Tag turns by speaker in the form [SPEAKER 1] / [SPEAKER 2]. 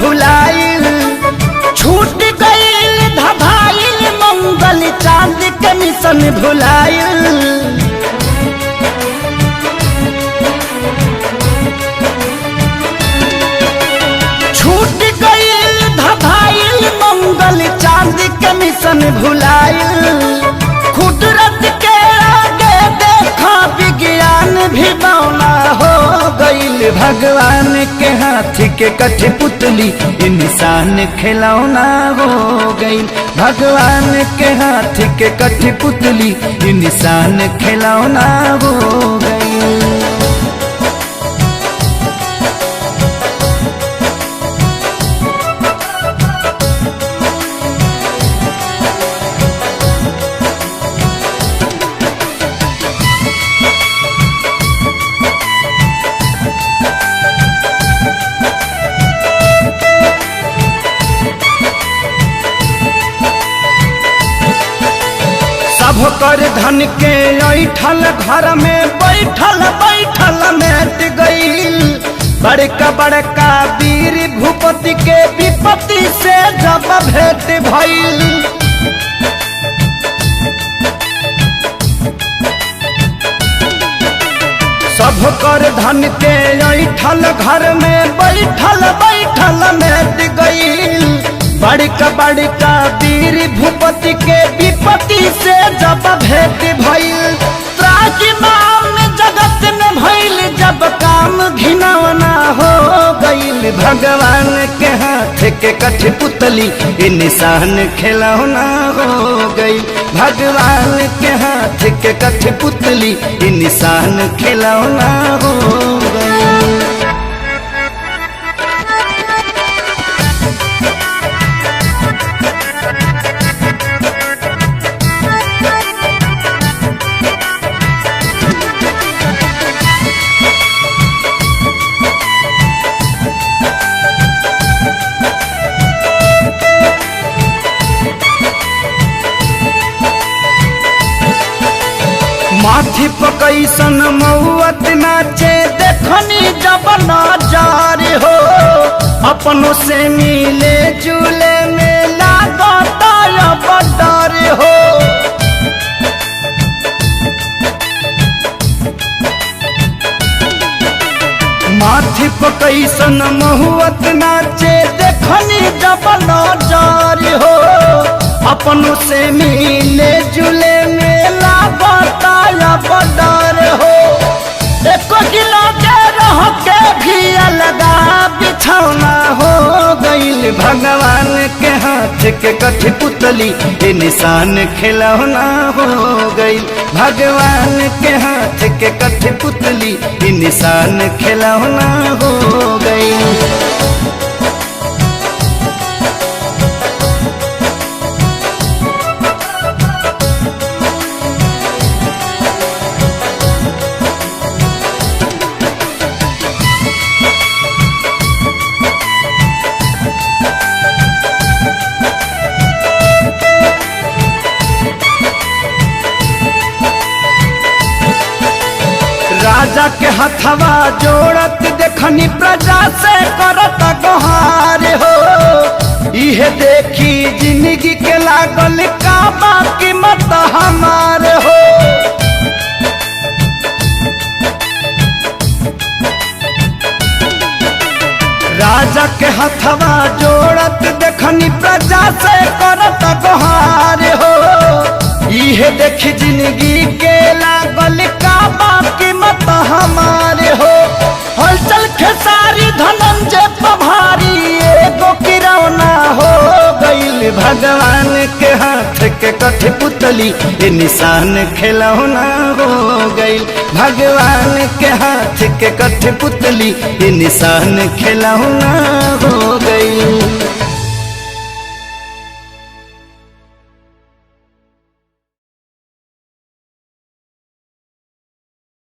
[SPEAKER 1] भुलाइल, छूट गईल धभाइल मंगल चांद के मिशन भुलाइल। छूट गईल धभाइल मंगल चांद के मिशन भुलाइल। कुदरत के आगे देखा विज्ञान भी बौना हो गईल। भगवान के हाथ के कठपुतली इंसान खिलौना हो गईल। भगवान के हाथ के कठपुतली इंसान खिलौना हो गईल। सब कर धन के ऐठल घर में बैठल बैठल मेट गईल। बड़का बड़का वीर भूपति के विपत्ति से जब भेंट भइल। सब कर धन के ऐठल घर में बैठल बैठल मेट गईल। बड़का बड़का वीर भूपति के विपत्ति से जब भेंट भइल। त्राजिमाम जगत में भइल जब काम घिनौना हो गईल। भगवान के हाथ के कठपुतली इंसान खिलौना हो गईल। भगवान के हाथ के कठपुतली इंसान खिलौना हो गईल। माथी पकैसन मौत नाचे देखनी जब नजार हो। अपनों से मिले जुले में लागता अब डर हो। माथी पकैसन महुअत नाचे देखनी जब नजार हो। अपनों से मिले जुले में लागता अब डर हो। एको किलो के रह के भी अलगा बिछौना हो गईल। भगवान के हाथ के कठपुतली इंसान खिलौना हो गईल। भगवान के हाथ के कठपुतली इंसान खिलौना हो गईल। राजा के हथवा जोड़त देखनी प्रजा से करत गोहार हो। इहे देखी जिंदगी के लागल का बाकी मत हमार हो। राजा के हथवा जोड़त देखनी प्रजा से करत गोहार हो। इहे देखी जिंदगी के लागल का बाकी मत हमारे हो। हलचल खेसारी धनंजय पभारी एगो किरौना हो गईल। भगवान के हाथ के कठपुतली इंसान खिलौना हो गईल। भगवान के हाथ के कठपुतली इंसान खिलौना हो गईल।